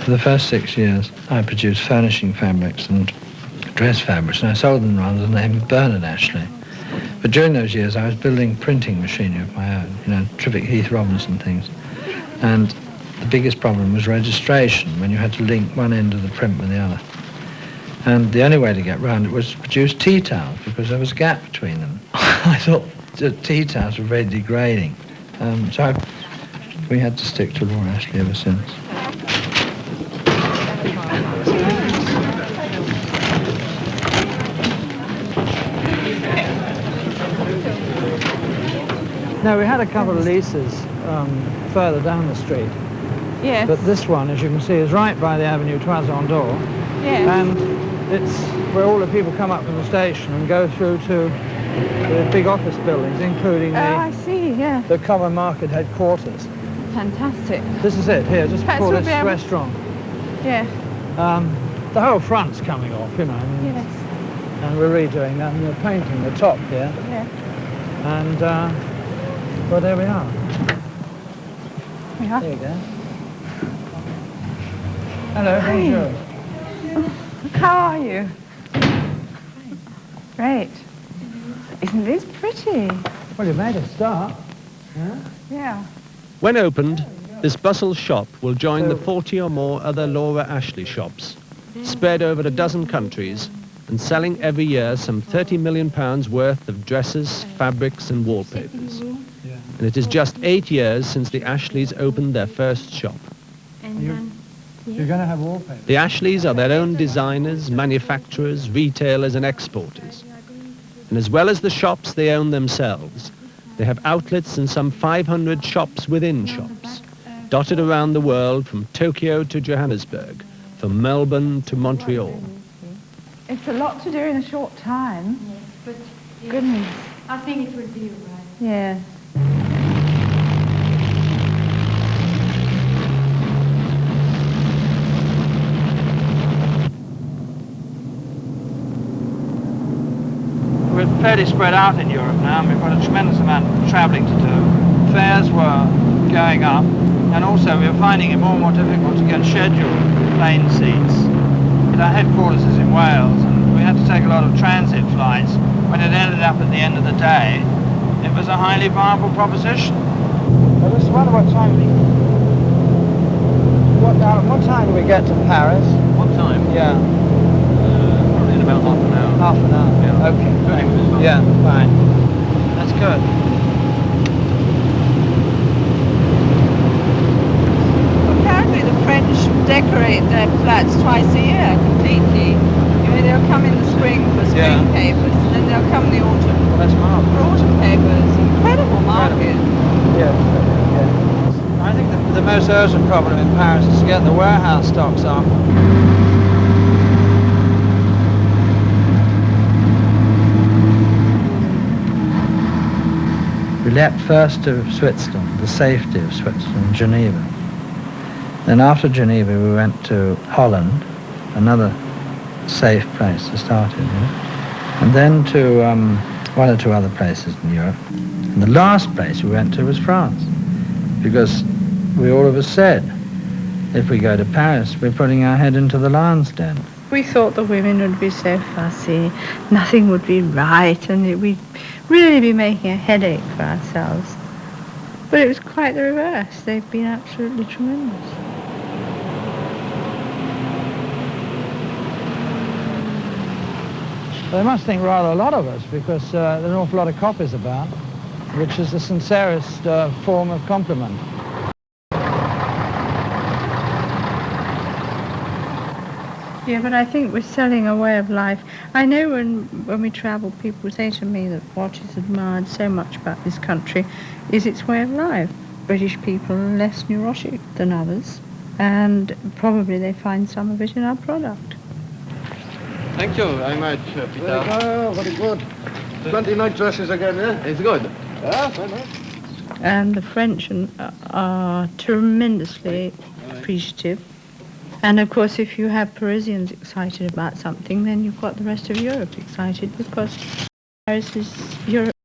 For the first 6 years, I produced furnishing fabrics and dress fabrics, and I sold them under the name of Bernard Ashley. But during those years, I was building printing machinery of my own, Trippick Heath Robinson things. And the biggest problem was registration, when you had to link one end of the print with the other. And the only way to get round it was to produce tea towels, because there was a gap between them. I thought that tea towels were very degrading. So we had to stick to Laura Ashley ever since. No, we had a couple of leases further down the street. Yes. But this one, as you can see, is right by the Avenue Toison d'Or. Yes. And it's where all the people come up from the station and go through to the big office buildings, including the Common Market headquarters. Fantastic. This is it, here, just before this restaurant. Yeah. The whole front's coming off, Yes. And we're redoing that, and we're painting the top here. Yeah. And, well, there we are. Yeah. There you go. Hello, bonjour. How are you? Great. Isn't this pretty? Well, you made a start. Yeah. When opened, this bustle shop will join the 40 or more other Laura Ashley shops, spread over a dozen countries and selling every year some £30 million worth of dresses, fabrics and wallpapers. And it is just 8 years since the Ashleys opened their first shop. You're going to have wallpaper. The Ashleys are their own designers, manufacturers, retailers and exporters. And as well as the shops they own themselves, they have outlets in some 500 shops within shops, dotted around the world from Tokyo to Johannesburg, from Melbourne to Montreal. It's a lot to do in a short time. Yes, but Goodness. I think it will be all right. Yeah. We're fairly spread out in Europe now, and we've got a tremendous amount of travelling to do. Fares were going up, and also we were finding it more and more difficult to get scheduled plane seats. But our headquarters is in Wales, and we had to take a lot of transit flights. When it ended up at the end of the day, it was a highly viable proposition. I just wonder what time do we get to Paris? What time? Yeah. Probably in about half an hour. Half an hour. Yeah. Okay. Fine. Yeah, fine. That's good. Apparently the French decorate their flats twice a year completely. They'll come in the spring for spring papers, and then they'll come in the autumn Well, that's marvellous. for autumn papers. Incredible market. Yeah. I think the most urgent problem in Paris is to get the warehouse stocks up. We leapt first to Switzerland, the safety of Switzerland, Geneva. Then after Geneva we went to Holland, another safe place to start in, and then to one or two other places in Europe. And the last place we went to was France, because we all of us said, if we go to Paris, we're putting our head into the lion's den. We thought the women would be so fussy, nothing would be right, and we'd really be making a headache for ourselves. But it was quite the reverse. They've been absolutely tremendous. They must think rather a lot of us, because there are an awful lot of copies about, which is the sincerest form of compliment. Yeah, but I think we're selling a way of life. I know when we travel, people say to me that what is admired so much about this country is its way of life. British people are less neurotic than others, and probably they find some of it in our product. Thank you very much, Peter. Very good. Plenty nice dresses again, yeah? It's good. Yeah, very nice. And the French are tremendously appreciative. And of course, if you have Parisians excited about something, then you've got the rest of Europe excited, because Paris is Europe.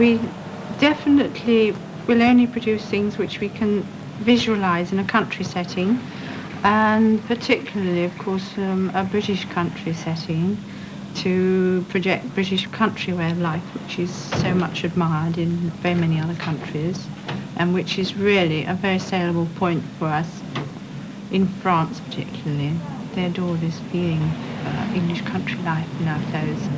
we definitely will only produce things which we can visualise in a country setting, and particularly, of course, a British country setting, to project British country way of life, which is so much admired in very many other countries, and which is really a very saleable point for us in France particularly. They adore this feeling of English country life in our clothes.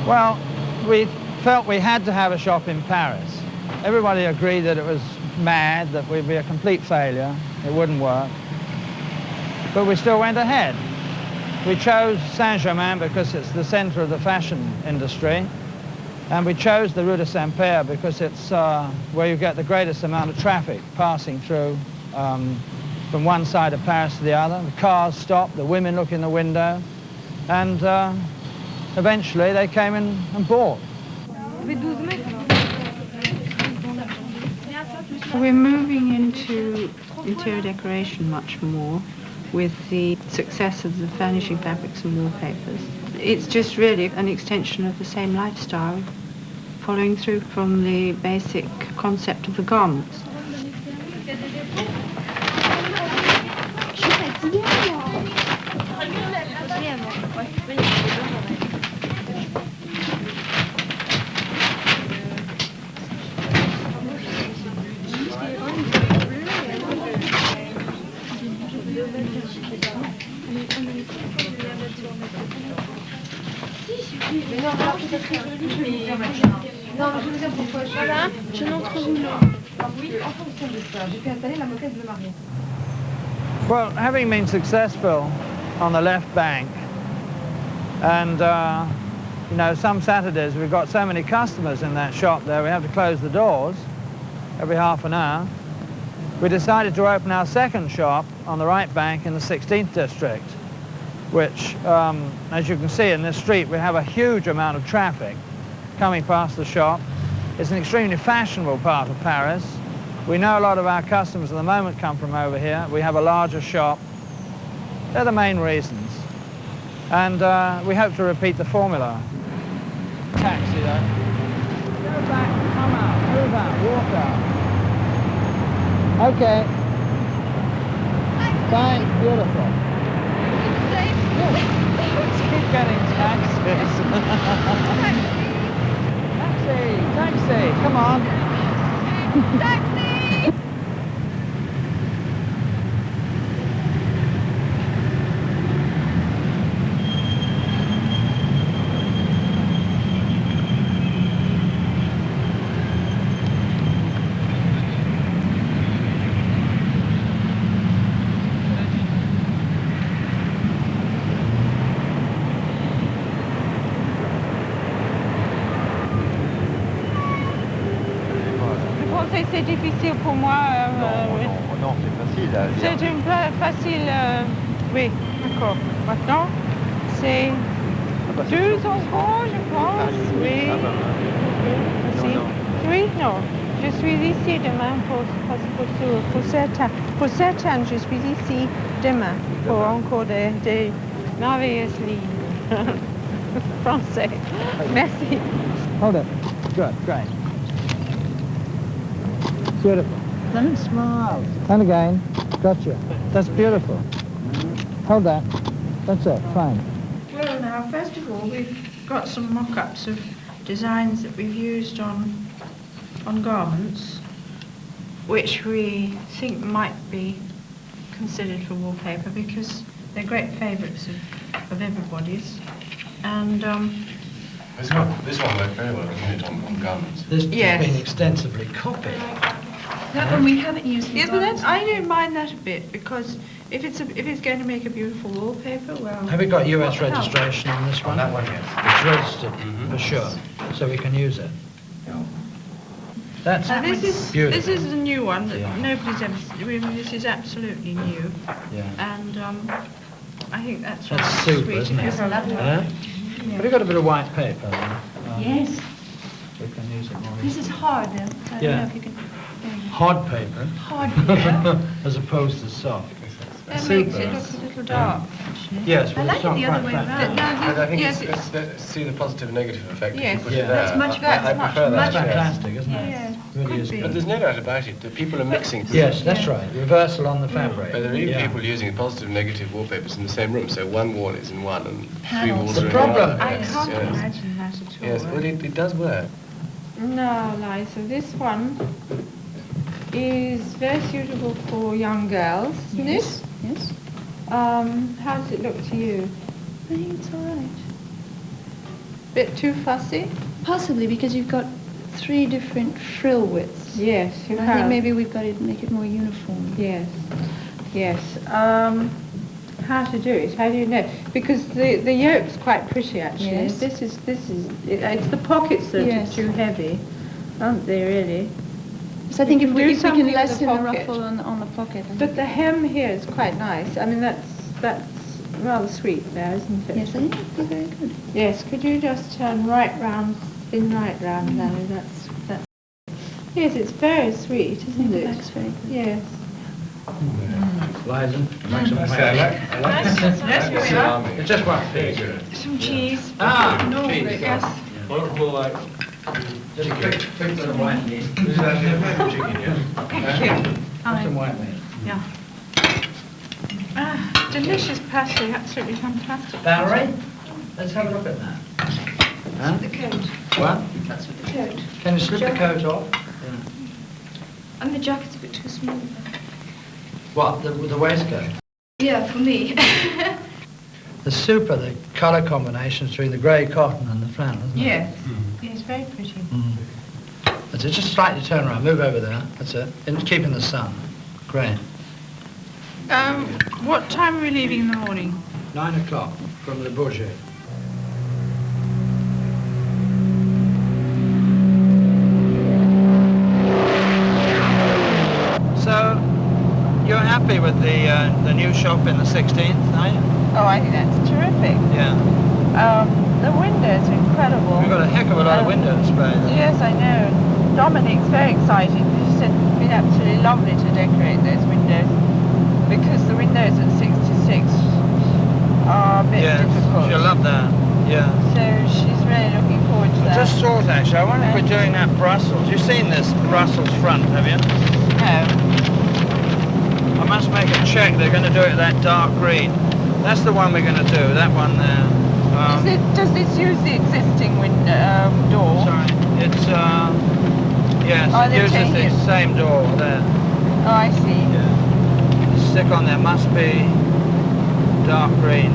Well, we felt we had to have a shop in Paris. Everybody agreed that it was mad, that we'd be a complete failure, it wouldn't work. But we still went ahead. We chose Saint-Germain because it's the center of the fashion industry, and we chose the Rue de Saint-Père because it's where you get the greatest amount of traffic passing through from one side of Paris to the other. The cars stop, the women look in the window, and eventually they came in and bought. We're moving into interior decoration much more with the success of the furnishing fabrics and wallpapers. It's just really an extension of the same lifestyle, following through from the basic concept of the garments. Well, having been successful on the left bank, and you know, some Saturdays we've got so many customers in that shop there, we have to close the doors every half an hour. We decided to open our second shop on the right bank in the 16th district, which, as you can see in this street, we have a huge amount of traffic coming past the shop. It's an extremely fashionable part of Paris. We know a lot of our customers at the moment come from over here. We have a larger shop. They're the main reasons. And we hope to repeat the formula. Taxi, though. Go back, come out, move out, walk out. Okay. Fine, beautiful. Let's keep getting taxis. Taxi, come on. Taxi! c'est difficile pour moi. Non, c'est facile. C'est un peu facile. Oui, d'accord. Maintenant, c'est 2 euros, je pense. Oui. Merci. Oui, non. Je suis ici demain pour certains, je suis ici demain pour encore des merveilleuses lignes. Français. Merci. Hold it. Good, great. Beautiful. Don't smile. And again. Gotcha. That's beautiful. Hold that. That's it. Fine. Well, now, first of all, we've got some mock-ups of designs that we've used on garments, which we think might be considered for wallpaper because they're great favourites of everybody's. And This one worked very well, didn't it, on garments? This Yes. has been extensively copied. That one we haven't used for yeah, but garments. I don't mind that a bit because if it's going to make a beautiful wallpaper, well. Have we got US what the hell? registration on this On one? that one, yes. It's registered, for sure, so we can use it. That's Now this is beautiful. a new one that Yeah. nobody's ever. I mean, this is absolutely new, Yeah. and I think that's That's really super, sweet. isn't it? It's lovely. Huh? Have you got a bit of white paper? Yes. We can use it more. This is hard though. So I don't Yeah. know if you can. Hard paper, Hard paper. as opposed to soft. That Super. makes it look a little dark. Yes, I but like it's it not the other quite way flat. around. And I think yes, it's see the positive and negative effect if Yes. you put Yeah. it there. That's much better. I That's prefer much that, That's yes. fantastic, isn't it? Yes, Really could is be. But there's no doubt about it that people are mixing. Yes, that's right. Reversal on the fabric. But there are even Yeah. people using positive and negative wallpapers in the same room. So one wall is in one and three Panels. walls The are in problem- the other. I Yes, can't yes. imagine that at all. Yes, well, it does work. No, Liza, this one is very suitable for young girls, isn't Yes. it? Yes. How does it look to you? I think it's all right. Bit too fussy? Possibly because you've got 3 different frill widths. Yes, you I have. think maybe we've got to make it more uniform. Yes, yes. How to do it? How do you know? Because the yoke's quite pretty actually. Yes. It's the pockets that Yes. are too heavy, aren't they really? So I think You if can we do can something with the lessen the pocket. ruffle on the pocket. But the hem here is quite nice. I mean that's rather sweet there, isn't it? Yes, I think that'd be very good. Yes, could you just turn right round, spin right round now? That's. Yes, it's very sweet, I think isn't the it? back's very good. Yes. Liza, make some I paper. like this. It's just one piece. Some cheese. Ah, No, cheese. yes. Just a quick bit of white meat. Thank you. Some white meat. Yeah. Ah, delicious pasty, absolutely fantastic. Valerie, let's have a look at that. Huh? The coat. What? That's with the coat. Can you slip the coat off? And the jacket's a bit too small. What, the waistcoat? Yeah, for me. The super, the colour combination between the grey cotton and the flannel, isn't it? Yes. Yes, very pretty. That's it, just slightly turn around, move over there, that's it, and keep in the sun. Great. What time are we leaving in the morning? 9 o'clock from the Bourget. So, you're happy with the new shop in the 16th, are you? Oh, I think that's terrific. Yeah. The windows are incredible. We've got a heck of a lot of window display there. Yes, I know. Dominic's very excited. He said it'd be absolutely lovely to decorate those windows because the windows at 66 are a bit Yes, difficult. she'll love that, yeah. So she's really looking forward to I that. just thought, actually, I wonder if we're doing that Brussels. You've seen this Brussels front, have you? No. I must make a check. They're going to do it that dark green. That's the one we're going to do, that one there. Does this use the existing window door? Sorry, it's, yes, Oh, it they're uses changing the it. same door there. Oh, I see. Yeah. The stick on there must be dark green.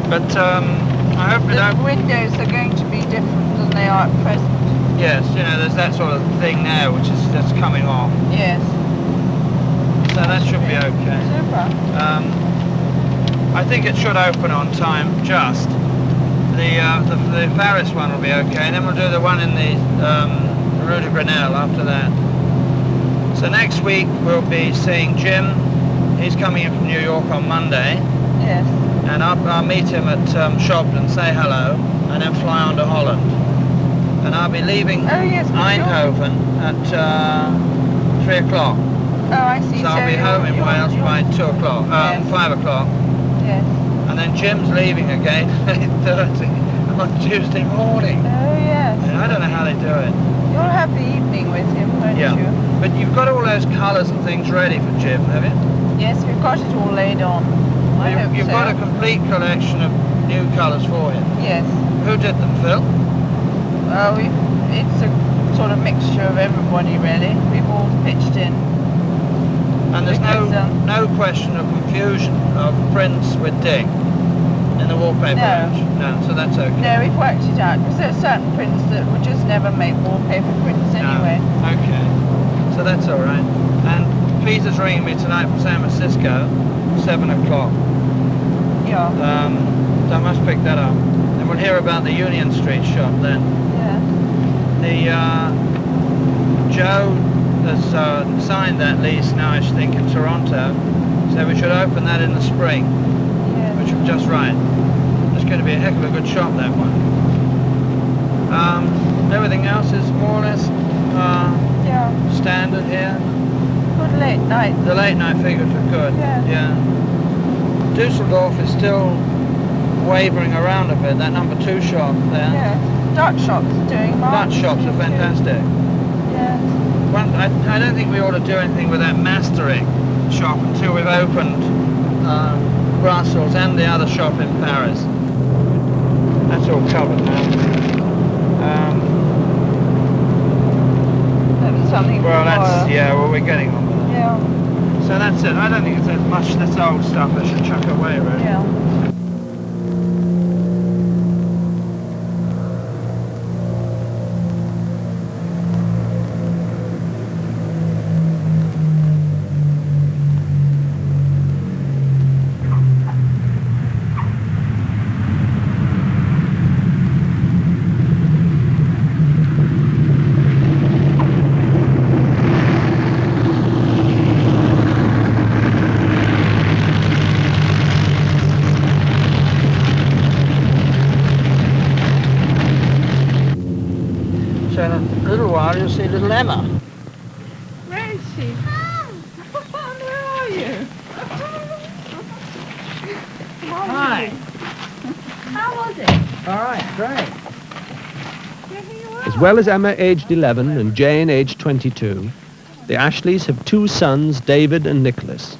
But I hope we The don't... windows are going to be different than they are at present. Yes, you know, there's that sort of thing now which is just coming off. Yes. So that should be okay. Super. I think it should open on time, just. The Paris one will be okay, and then we'll do the one in the Rue de Grenelle after that. So next week we'll be seeing Jim. He's coming in from New York on Monday. Yes. And I'll meet him at Shopton, say hello, and then fly on to Holland. And I'll be leaving Eindhoven at 3 o'clock. Oh, I see. So I'll be home in Wales by 2 o'clock, 5 o'clock. Yes. And then Jim's leaving again at 8:30 on Tuesday morning. Oh, yes. And I don't know how they do it. You'll have the evening with him, won't you? But you've got all those colours and things ready for Jim, have you? Yes, we've got it all laid on. You've got a complete collection of new colours for him. Yes. Who did them, Phil? It's a sort of mixture of everybody, really. We've all pitched in. And there's no question of confusion of prints with Dick in the wallpaper range? No, so that's okay. No, we've worked it out, because there are certain prints that would just never make wallpaper prints anyway. Okay, so that's all right. And Peter's ringing me tonight from San Francisco, 7 o'clock. Yeah. So I must pick that up. And we'll hear about the Union Street shop then. Yeah. Joe has signed that lease now, I think, in Toronto. So we should open that in the spring, which is just right. It's going to be a heck of a good shop, that one. Everything else is more or less standard here. Good late night. The late night figures are good. Yeah. Dusseldorf is still wavering around a bit, that number 2 shop there. Yeah. Dutch shops are doing Dutch shops are fantastic. Yes. Well, I don't think we ought to do anything with that mastering shop until we've opened Brussels and the other shop in Paris. That's all covered now. Something well, we're getting on with it. Yeah. So that's it. I don't think it's as much this old stuff I should chuck away, really. Yeah. You'll see little Emma. Where is she? Where are you? Hi. How was it? All right, great. As well as Emma, aged 11, and Jane, aged 22, the Ashleys have 2 sons, David and Nicholas.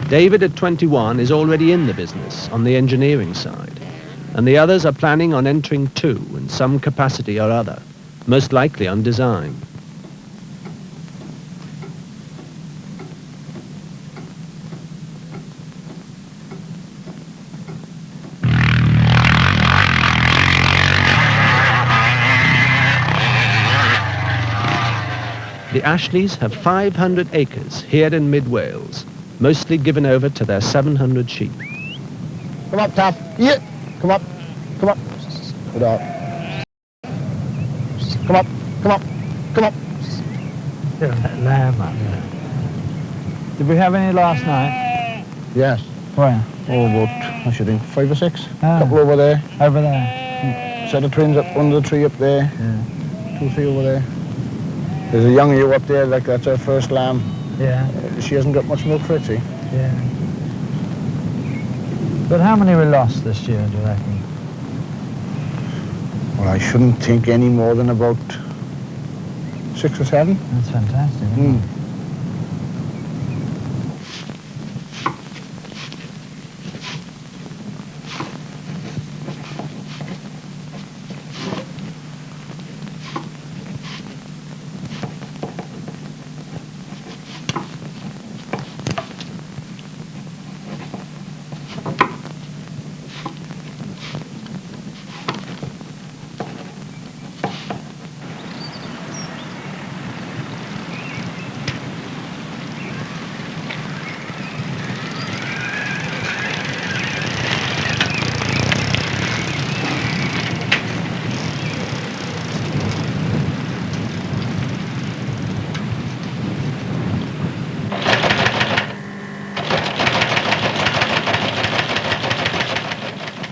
David, at 21, is already in the business on the engineering side, and the others are planning on entering too in some capacity or other, most likely on design. The Ashleys have 500 acres here in mid-Wales, mostly given over to their 700 sheep. Come up, Taff. Yeah. Come up. Come up. Good up. Come up. Come up. Come up. That lamb up there. Did we have any last night? Yes. Where? Oh, about, I should think, 5 or 6. Ah. Couple over there. Over there. Set of twins up under the tree up there. Yeah. 2, 3 over there. There's a young ewe up there, like that's our first lamb. Yeah. She hasn't got much milk for it, see? Yeah. But how many we lost this year, do you reckon? Well, I shouldn't think any more than about 6 or 7. That's fantastic, isn't it?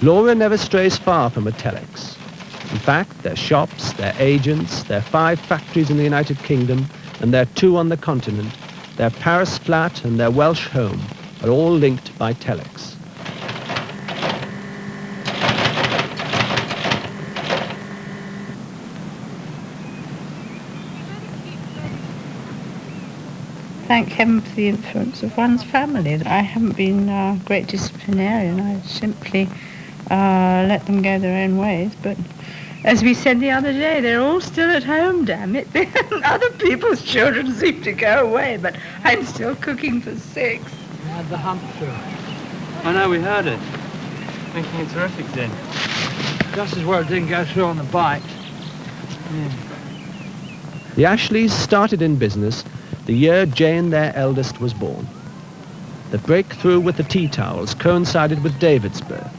Laura never strays far from a telex. In fact, their shops, their agents, their 5 factories in the United Kingdom, and their 2 on the continent, their Paris flat and their Welsh home are all linked by telex. Thank heaven for the influence of one's family. I haven't been a great disciplinarian. I simply let them go their own ways. But as we said the other day, they're all still at home, damn it. Other people's children seem to go away, but I'm still cooking for 6. We had the hump through. I know, we heard it. Making a terrific din. Just as well it didn't go through on the bike. Yeah. The Ashleys started in business the year Jane, their eldest, was born. The breakthrough with the tea towels coincided with David's birth.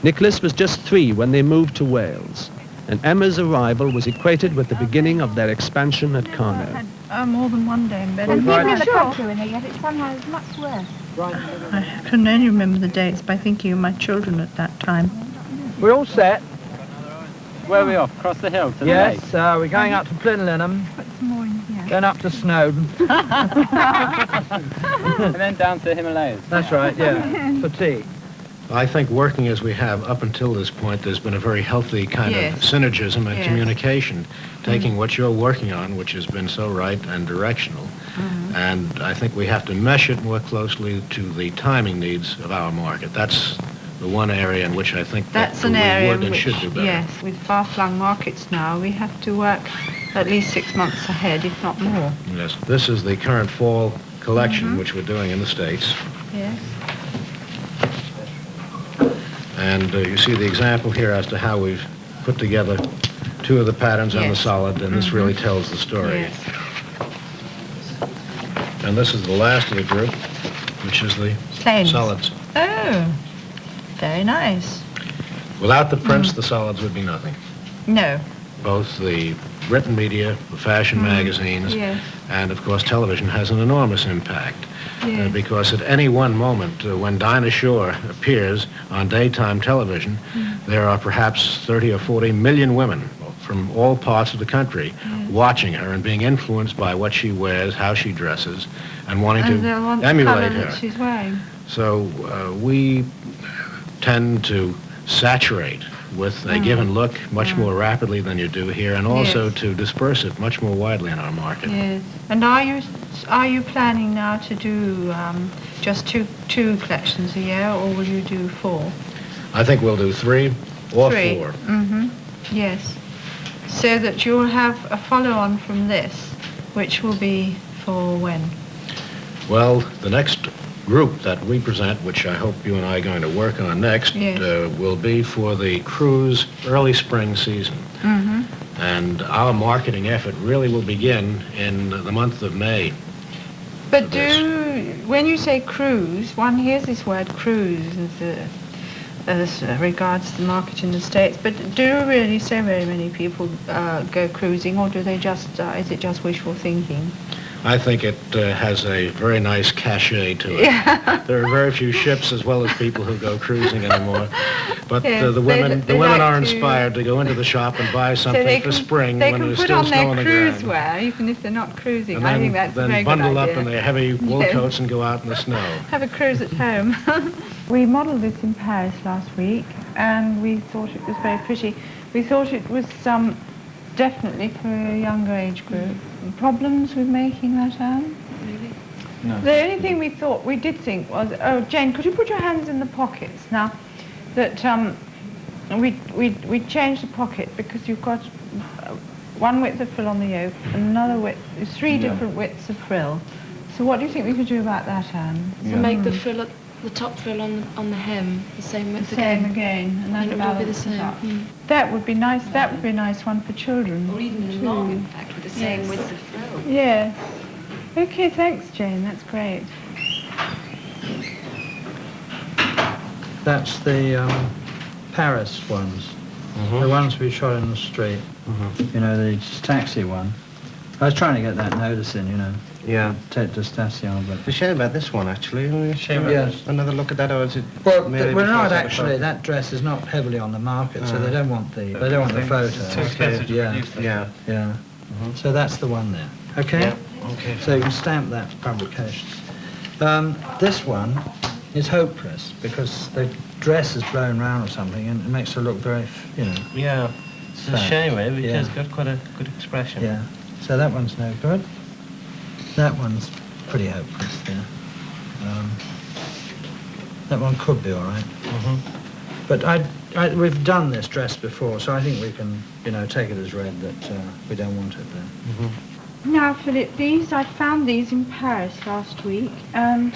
Nicholas was just 3 when they moved to Wales, and Emma's arrival was equated with the beginning of their expansion at Carno. Had more than one day in bed. And people in the country when they get it somehow is much worse. I can only remember the dates by thinking of my children at that time. We're all set. Where are we off? Across the hill to the lake? Yes, we're going up to Plinlimmon, Put some more in here. then up to Snowdon. And then down to the Himalayas. That's right, yeah, for tea. I think working as we have up until this point, there's been a very healthy kind Yes. of synergism and Yes. communication, taking what you're working on, which has been so right and directional, and I think we have to mesh it more closely to the timing needs of our market. That's the one area in which I think That's that an we area would in and which, should do better. yes, with far-flung markets now, we have to work at least 6 months ahead, if not more. Yes, this is the current fall collection, which we're doing in the States. Yes. And you see the example here as to how we've put together 2 of the patterns on the Yes. solid, and this really tells the story. Yes. And this is the last of the group, which is the Plains. solids. Oh, very nice. Without the prints, the solids would be nothing. No. Both the written media, the fashion magazines, Yes. and of course television has an enormous impact. Yes. Because at any one moment, when Dinah Shore appears on daytime television, there are perhaps 30 or 40 million women from all parts of the country watching her and being influenced by what she wears, how she dresses, and wanting And they'll want to the emulate colour her. that she's wearing. So we tend to saturate with a given look much more rapidly than you do here, and also Yes. to disperse it much more widely in our market. Yes. And are you planning now to do just two collections a year, or will you do 4? I think we'll do 3 or 3. 4. Yes. So that you'll have a follow-on from this, which will be for when? Well, the next group that we present, which I hope you and I are going to work on next, Yes. will be for the cruise early spring season. And our marketing effort really will begin in the month of May. But Yes. when you say cruise, one hears this word cruise as regards the market in the States, but do really so very many people go cruising, or do they just, is it just wishful thinking? I think it has a very nice cachet to it. There are very few ships as well as people who go cruising anymore. But Yes, the women they are like to- inspired to go into the shop and buy something for spring they when can there's put still on snow their on the cruise ground. wear, even if they're not cruising. And I think that's a then very good bundle up idea. in their heavy wool Yes. coats and go out in the snow. Have a cruise at home. We modelled this in Paris last week, and we thought it was very pretty. We thought it was definitely for a younger age group. Problems with making that, Anne? No. The only thing we did think was, oh, Jane, could you put your hands in the pockets? Now, that we changed the pocket because you've got one width of frill on the yoke and another width, 3 different widths of frill. So what do you think we could do about that, Anne? So make the frill, the top frill on the hem the same width The same again. again, and that And it will be the balances same. up. That would be nice. That would be a nice one for children. Or even long, in fact, with the same width of frill. Yes. Okay, thanks, Jane. That's great. That's the Paris ones. The ones we shot in the street. You know, the taxi one. I was trying to get that notice in, you know. Yeah. Tête de station, but... The shame about this one, actually. Yes. Another look at that, or is it? Well, merely we're not because of the actually. photo? That dress is not heavily on the market, so they don't want the photo. Too expensive to produce. Yeah. Yeah. So that's the one there. Okay. Yeah. Okay. So you can stamp that for publication. This one is hopeless because the dress is blown round or something, and it makes her look very, you know. Yeah. It's a fat. shame, eh? Because Yeah. it's got quite a good expression. Yeah. So that one's no good. That one's pretty hopeless there. That one could be all right. But we've done this dress before, so I think we can, you know, take it as read that we don't want it there. Now, Philip, I found these in Paris last week, and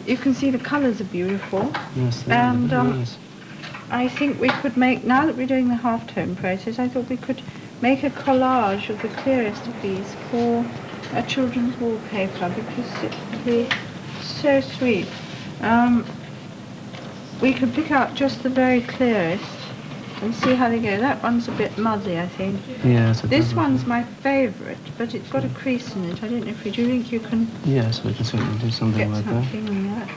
you can see the colours are beautiful. Yes, And I think we could make, now that we're doing the half-tone process, I thought we could make a collage of the clearest of these for a children's wallpaper, because it would be so sweet. We could pick out just the very clearest and see how they go. That one's a bit muddy, I think. Yes. This one's my favourite, but it's got a crease in it. I don't know if you do you think you can Yes, we can certainly do something get like that. something on that.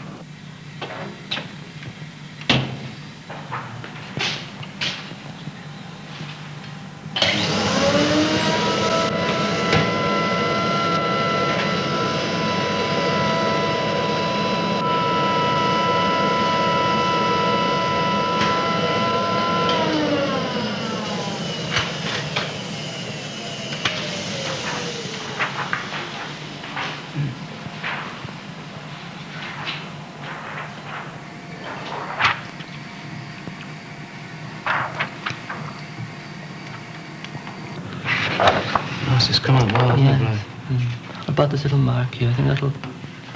Nice, it's come out well, Yeah. hasn't it? About this little mark here, I think that'll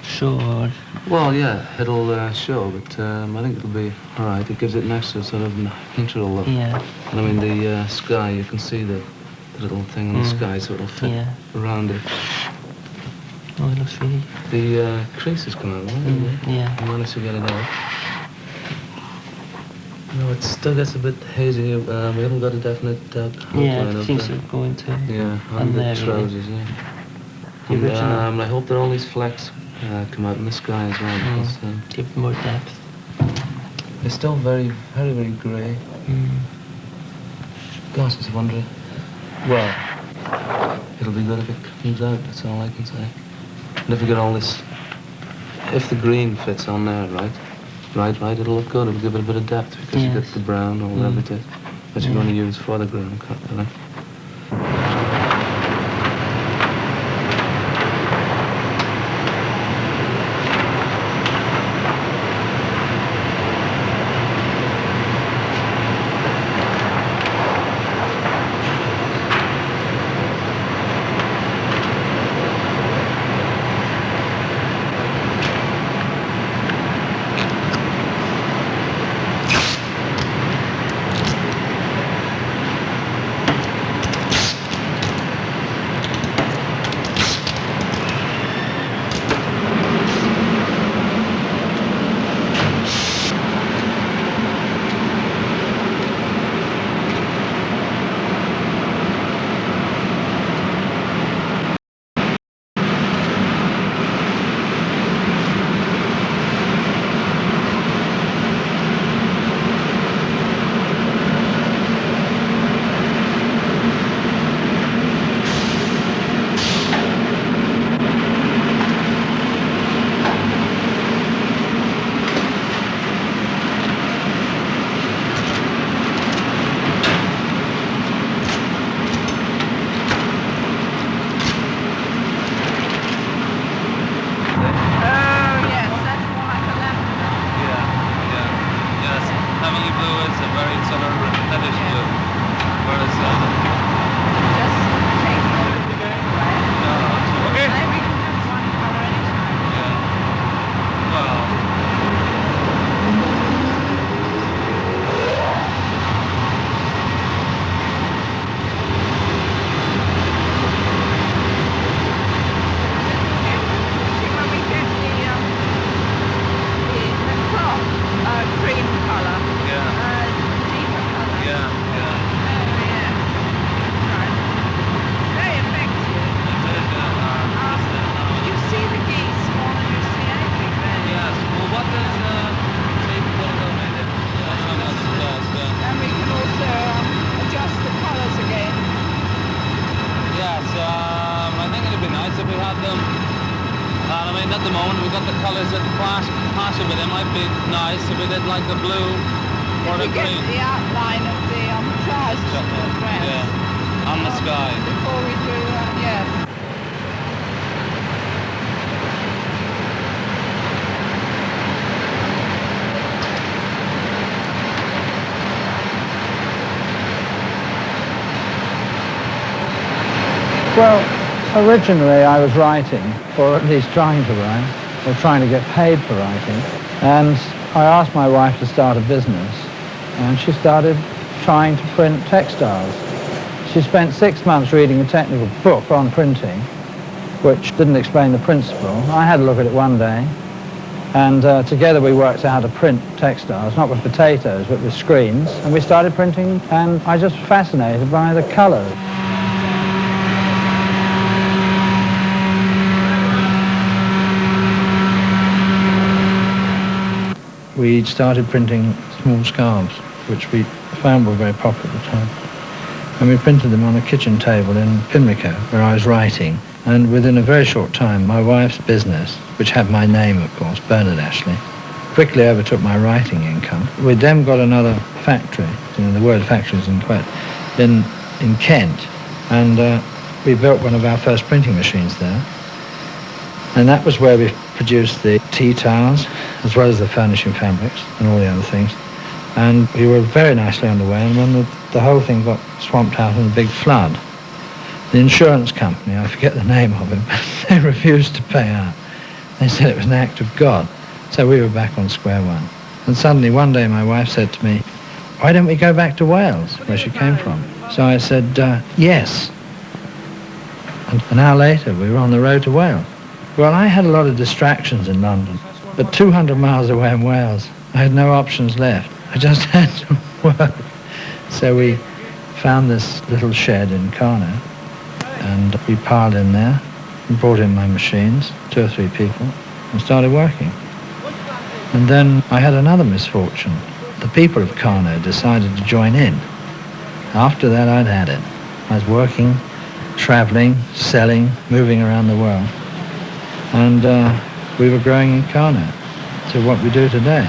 show. Or... Well, yeah, it'll show, but I think it'll be all right. It gives it an extra sort of natural look. Yeah. And I mean, the sky, you can see the little thing on the sky, so it'll fit Yeah. around it. Oh, it looks really... The crease has come out well, hasn't it? Yeah. I managed to get it out. No, it still gets a bit hazy. We haven't got a definite outline Yeah, of it seems the, to go into... yeah, on on the there, really. trousers, yeah. The And, original. I hope that all these flecks come out in the sky as well, because Give it more depth. they're still very, very, very grey. Gosh, I wonder. Well, it'll be good if it comes out, that's all I can say. And if we get all this, if the green fits on there, right, it'll look good. It'll give it a bit of depth because you get the brown or whatever it is that you're going to use for the ground cut, I think. at the moment we've got the colours that clash with them. Might be nice if we did like the blue or the green. The outline of the trousers of the dress. Yeah, on the sky. Before we do that, yes. Well, originally I was writing, or at least trying to write, or trying to get paid for writing. And I asked my wife to start a business, and she started trying to print textiles. She spent 6 months reading a technical book on printing, which didn't explain the principle. I had a look at it one day, and together we worked out how to print textiles, not with potatoes, but with screens. And we started printing, and I was just fascinated by the colours. We started printing small scarves, which we found were very popular at the time. And we printed them on a kitchen table in Pimlico, where I was writing. And within a very short time, my wife's business, which had my name, of course, Bernard Ashley, quickly overtook my writing income. We then got another factory, the word factory is in quote, in Kent. And we built one of our first printing machines there. And that was where we produced the tea towels, as well as the furnishing fabrics and all the other things. And we were very nicely underway, and when the whole thing got swamped out in a big flood, the insurance company, I forget the name of it, but they refused to pay out. They said it was an act of God. So we were back on square one. And suddenly one day my wife said to me, "Why don't we go back to Wales, where she came from?" So I said, yes. And an hour later we were on the road to Wales. Well, I had a lot of distractions in London, but 200 miles away in Wales, I had no options left. I just had to work. So we found this little shed in Carno, and we piled in there and brought in my machines, 2 or 3 people, and started working. And then I had another misfortune. The people of Carno decided to join in. After that, I'd had it. I was working, traveling, selling, moving around the world. And we were growing in Carno to what we do today.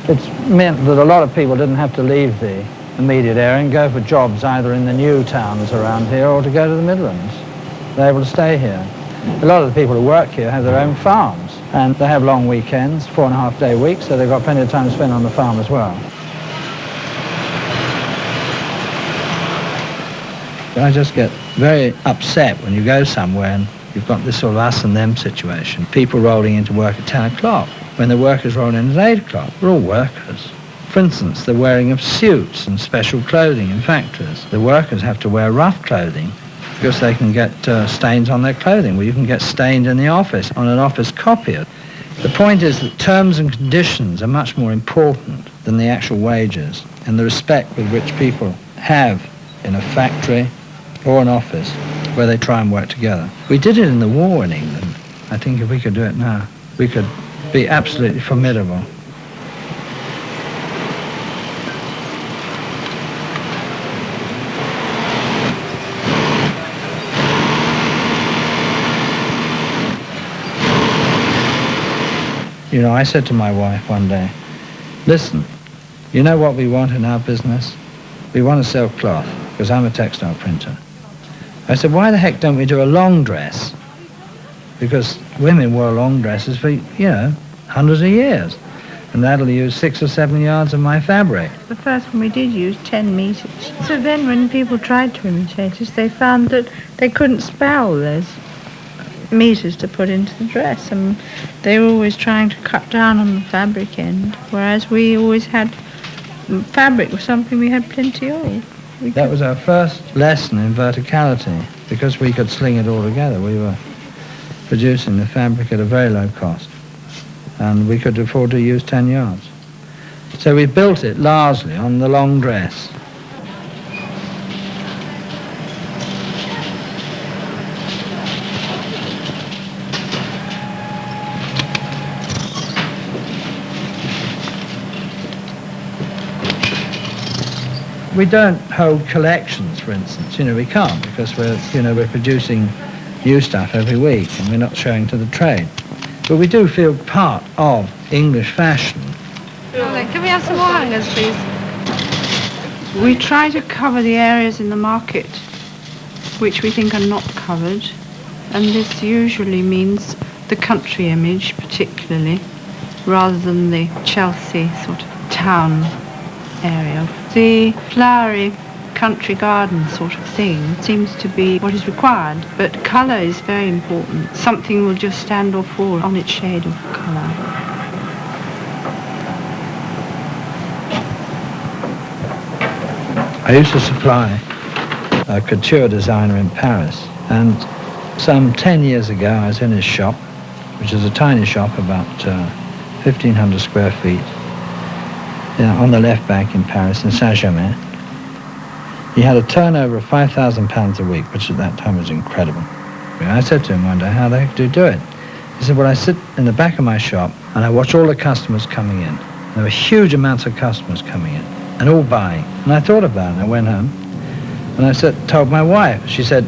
It's meant that a lot of people didn't have to leave the immediate area and go for jobs either in the new towns around here or to go to the Midlands. They're able to stay here. A lot of the people who work here have their own farms, and they have long weekends, 4.5-day weeks, so they've got plenty of time to spend on the farm as well. I just get very upset when you go somewhere and you've got this sort of us and them situation. People rolling into work at 10 o'clock. When the workers roll in at 8 o'clock, we're all workers. For instance, the wearing of suits and special clothing in factories. The workers have to wear rough clothing because they can get stains on their clothing. Well, you can get stained in the office on an office copier. The point is that terms and conditions are much more important than the actual wages and the respect with which people have in a factory or an office where they try and work together. We did it in the war in England. I think if we could do it now, we could be absolutely formidable. You know, I said to my wife one day, listen, you know what we want in our business? We want to sell cloth, because I'm a textile printer. I said, why the heck don't we do a long dress? Because women wore long dresses for, you know, hundreds of years. and that'll use 6 or 7 yards of my fabric. The first one we did use 10 metres. So then when people tried to imitate us, they found that they couldn't spell those metres to put into the dress, and they were always trying to cut down on the fabric end, whereas we always had fabric was something we had plenty of. That was our first lesson in verticality, because we could sling it all together. We were producing the fabric at a very low cost, and we could afford to use 10 yards. So we built it largely on the long dress. We don't hold collections, for instance. We can't, because we're producing new stuff every week, and we're not showing to the trade. But we do feel part of English fashion. Can we have some more hangers, please? We try to cover the areas in the market which we think are not covered, and this usually means the country image particularly, rather than the Chelsea sort of town area. The flowery country garden sort of thing seems to be what is required, but colour is very important. Something will just stand or fall on its shade of colour. I used to supply a couture designer in Paris, and some 10 years ago I was in his shop, which is a tiny shop, about 1,500 square feet, on the left bank in Paris, in Saint-Germain. He had a turnover of £5,000 a week, which at that time was incredible. I said to him one day, how the heck do you do it? He said, well, I sit in the back of my shop and I watch all the customers coming in. There were huge amounts of customers coming in and all buying. And I thought about it, and I went home and I told my wife. She said,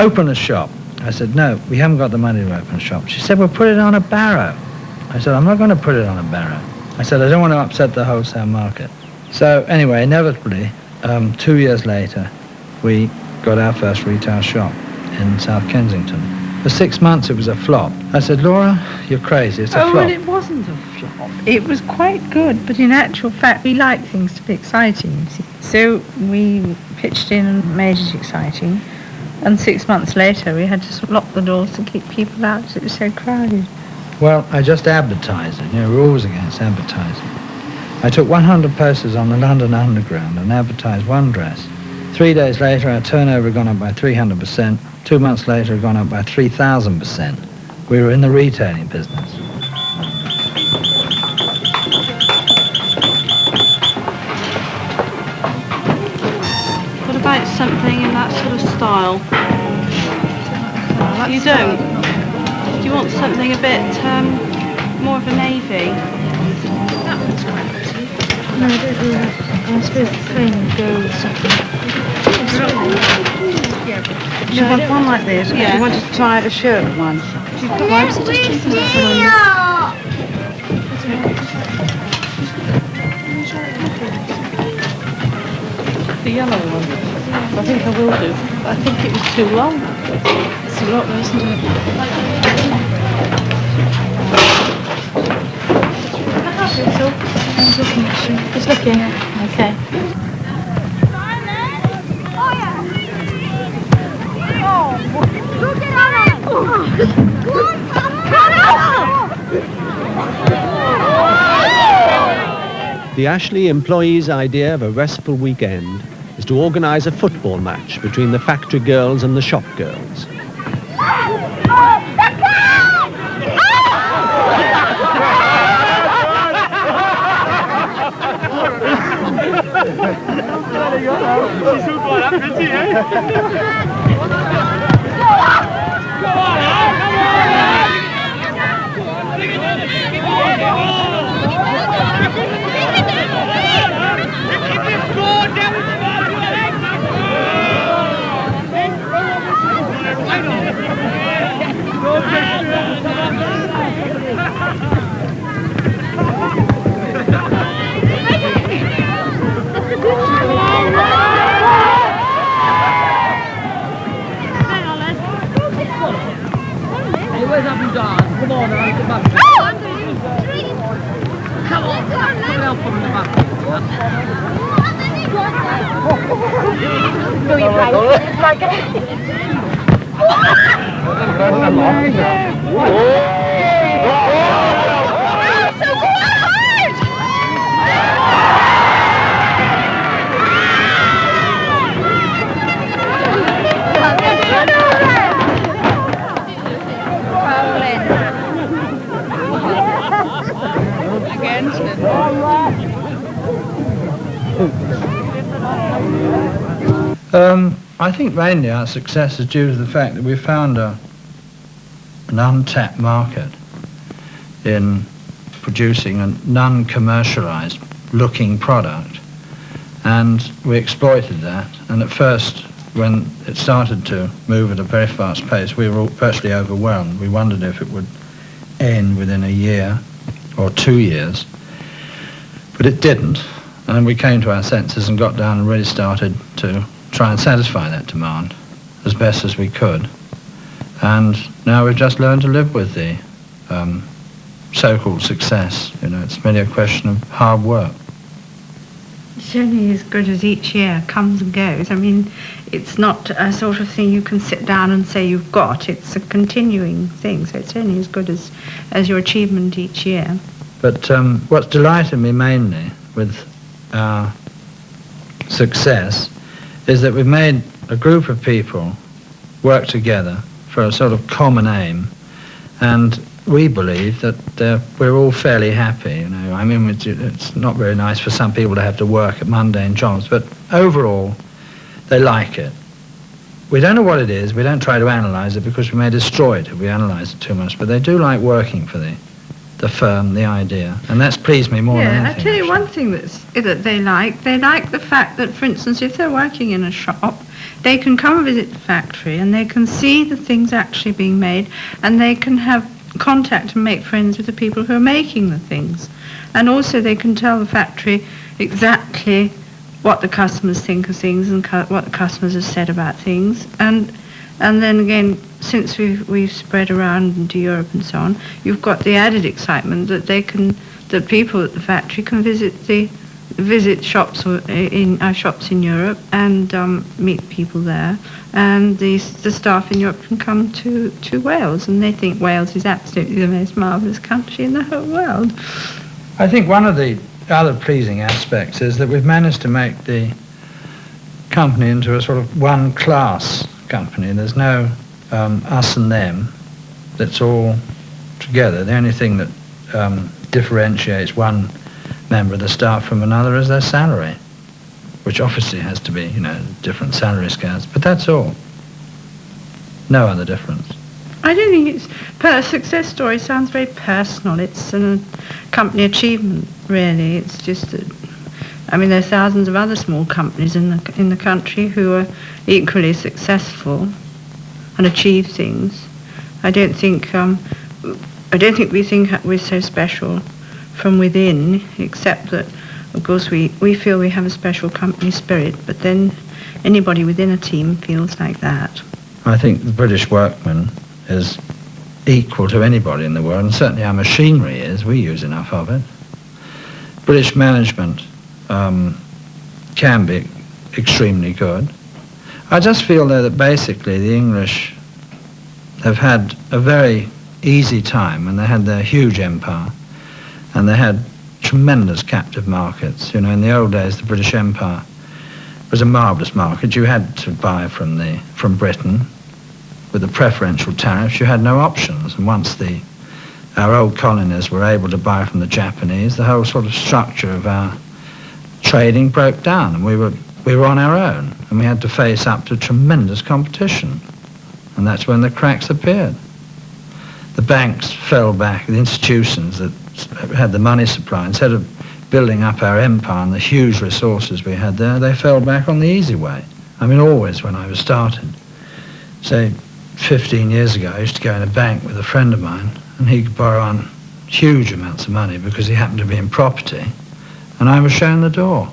open a shop. I said, no, we haven't got the money to open a shop. She said, well, put it on a barrow. I said, I'm not going to put it on a barrow. I said, I don't want to upset the wholesale market. So anyway, inevitably, 2 years later, we got our first retail shop in South Kensington. For 6 months, it was a flop. I said, Laura, you're crazy, it's a flop. Well, it wasn't a flop. It was quite good, but in actual fact, we like things to be exciting. So we pitched in and made it exciting, and 6 months later, we had to sort of lock the doors to keep people out because it was so crowded. Well, I just advertised it. We're always against advertising. I took 100 posters on the London Underground and advertised one dress. 3 days later, our turnover had gone up by 300%. 2 months later, it had gone up by 3,000%. We were in the retailing business. What about something in that sort of style? You don't? Do you want something a bit more of a navy? That one's quite pretty. No, I don't really. I suppose plain and go with something. Do you want one like this? Yeah. Do you want to try a shirt one? Why was it just too The yellow one. I think I will do. I think it was too long. It's a lot, isn't it? I'm looking at you. Just looking. Okay. The Ashley employees' idea of a restful weekend is to organise a football match between the factory girls and the shop girls. Come on, put the help on the back. I think mainly our success is due to the fact that we found an untapped market in producing a non-commercialized looking product, and we exploited that. And at first, when it started to move at a very fast pace, we were virtually overwhelmed. We wondered if it would end within a year or 2 years, but it didn't. And we came to our senses and got down and really started to try and satisfy that demand as best as we could. And now we've just learned to live with the so-called success. You know, it's merely a question of hard work. It's only as good as each year comes and goes. I mean, it's not a sort of thing you can sit down and say you've got. It's a continuing thing, so it's only as good as your achievement each year. But what's delighted me mainly with our success is that we've made a group of people work together for a sort of common aim, and we believe that we're all fairly happy. You know, I mean, it's not very nice for some people to have to work at mundane jobs, but overall, they like it. We don't know what it is. We don't try to analyze it because we may destroy it if we analyze it too much. But they do like working for the firm, the idea, and that's pleased me more than anything. Yeah, I tell you one thing that they like the fact that, for instance, if they're working in a shop, they can come and visit the factory and they can see the things actually being made, and they can have contact and make friends with the people who are making the things. And also they can tell the factory exactly what the customers think of things and what the customers have said about things. And then again, since we've spread around into Europe and so on, you've got the added excitement that the people at the factory can visit shops in our shops in Europe and meet people there, and the staff in Europe can come to Wales, and they think Wales is absolutely the most marvellous country in the whole world. I think one of the other pleasing aspects is that we've managed to make the company into a sort of one-class company. There's no us and them. That's all together. The only thing that differentiates one member of the staff from another is their salary, which obviously has to be, you know, different salary scales, but that's all. No other difference. I don't think it's a success story. Sounds very personal. It's a company achievement, really. It's just that, I mean, there are thousands of other small companies in the country who are equally successful and achieve things. I don't think we think we're so special from within, except that, of course, we feel we have a special company spirit, but then anybody within a team feels like that. I think the British workman is equal to anybody in the world, and certainly our machinery is. We use enough of it. British management can be extremely good. I just feel, though, that basically the English have had a very easy time when they had their huge empire, and they had tremendous captive markets. You know, in the old days, the British Empire was a marvellous market. You had to buy from Britain with the preferential tariffs. You had no options. And once our old colonies were able to buy from the Japanese, the whole sort of structure of our trading broke down, and we were on our own, and we had to face up to tremendous competition. And that's when the cracks appeared. The banks fell back, the institutions that had the money supply, instead of building up our empire and the huge resources we had there, they fell back on the easy way. I mean, always when I was started, say 15 years ago, I used to go in a bank with a friend of mine, and he could borrow on huge amounts of money because he happened to be in property, and I was shown the door.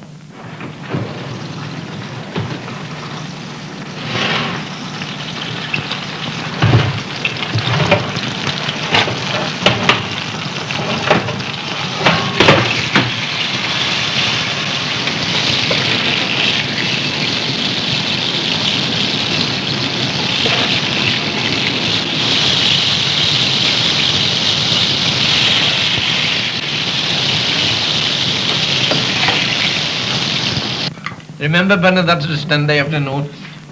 Remember, Bernard, that's the Sunday afternoon.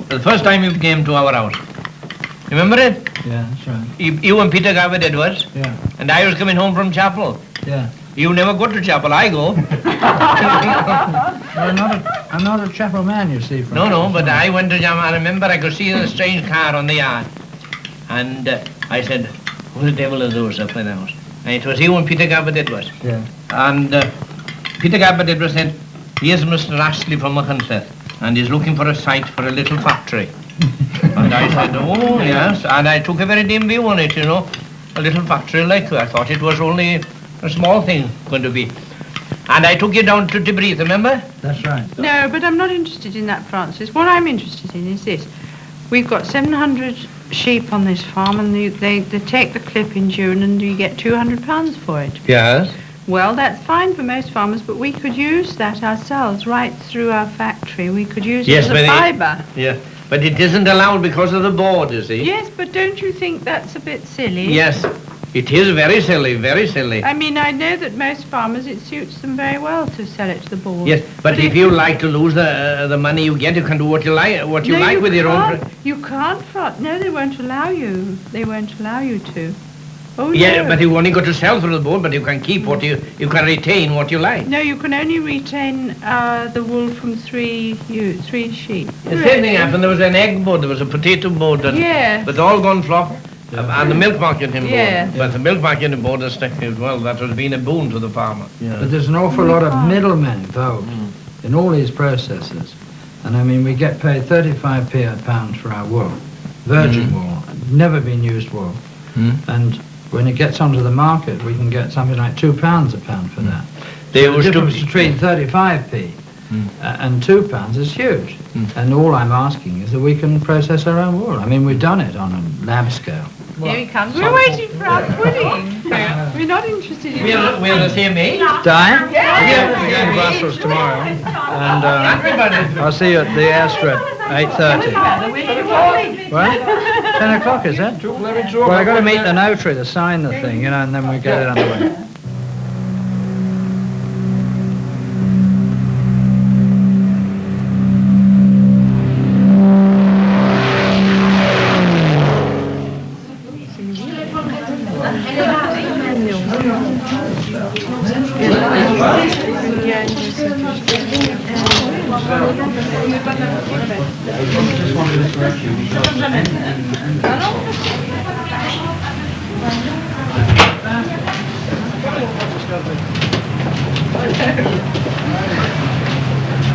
The first time you came to our house. Remember it? Yeah, that's right. You and Peter Garvett Edwards. Yeah. And I was coming home from chapel. Yeah. You never go to chapel, I go. Well, I'm not a chapel man, you see. From No, but I went to chapel. I remember I could see a strange car on the yard. And I said, who the devil are those up in the house? And it was you and Peter Garvett Edwards. Yeah. And Peter Garvett Edwards said, here's Mr. Ashley from Machynlleth, and he's looking for a site for a little factory. And I said, oh, yes. And I took a very dim view on it, you know. A little factory like that. I thought it was only a small thing going to be. And I took you down to Debrief, remember? That's right. No, but I'm not interested in that, Francis. What I'm interested in is this. We've got 700 sheep on this farm, and they take the clip in June, and you get £200 for it. Yes. Well, that's fine for most farmers, but we could use that ourselves right through our factory. We could use it as a fibre. Yeah, but it isn't allowed because of the board, you see. Yes, but don't you think that's a bit silly? Yes, it is very silly, very silly. I mean, I know that most farmers, it suits them very well to sell it to the board. Yes, but if you like to lose the money you get, you can do what you like, with your own. You can't, no, they won't allow you. They won't allow you to. Oh, yeah, no. But you only got to sell through the board, but you can keep what you can retain what you like. No, you can only retain the wool from three sheep. The same thing happened. There was an egg board, there was a potato board, but all gone flop. And the milk marketing board. But the milk marketing board is technically, well, that has been a boon to the farmer. Yeah. But there's an awful lot of middlemen involved in all these processes. And I mean, we get paid 35p a pound for our wool, virgin wool, never been used wool. And when it gets onto the market, we can get something like £2 a pound for that. The difference between 35p and £2 is huge. And all I'm asking is that we can process our own wool. I mean, we've done it on a lab scale. Here he comes. We're waiting for our pudding. We're not interested in that. We're the same age. Diane? We're going to Brussels tomorrow. And I'll see you at the airstrip at 8:30. What? 10 o'clock, is it? Well, I've got to meet the notary to sign the thing, you know, and then we get it underway.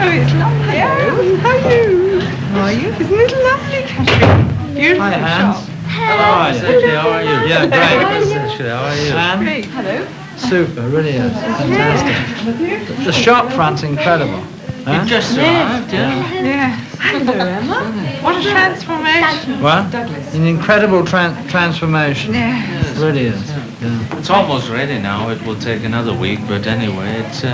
Oh, it's lovely. How are you? Isn't it lovely, Catherine? Beautiful. Hi, Hans. How are you? Yeah, great. How are you? And Hello. super, really is. Fantastic. The shop front's incredible. Huh? You just arrived, yeah? Yeah. Hello, Emma. What a transformation. What? An incredible transformation. Yeah. It really is. Yeah. It's almost ready now. It will take another week, but anyway, it's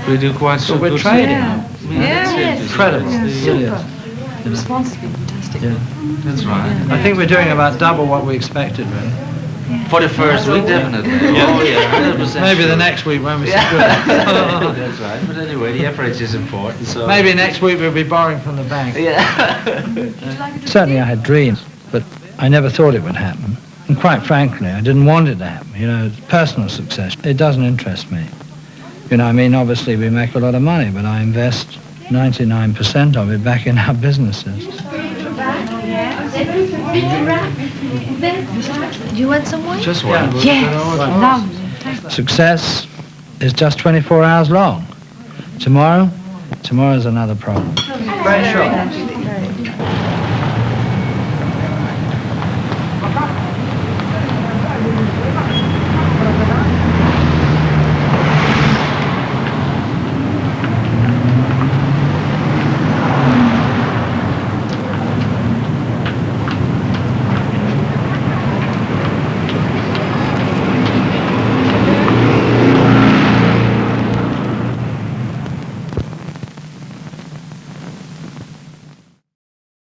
we do quite so But we're good. trading. Yeah. Incredible. It really is. Responsibly fantastic. Yeah. That's right. I think we're doing about double what we expected, really. For the first week, definitely. Oh, yeah, 100%. Maybe the next week won't be so good. That's right. But anyway, the average is important. So Maybe next week we'll be borrowing from the bank. Yeah. Certainly I had dreams, but I never thought it would happen. And quite frankly, I didn't want it to happen. You know, personal success, it doesn't interest me. You know, I mean, obviously we make a lot of money, but I invest 99% of it back in our businesses. Do you want some wine? Just one. Yes. Lovely. Success is just 24 hours long. Tomorrow's another problem. Very short.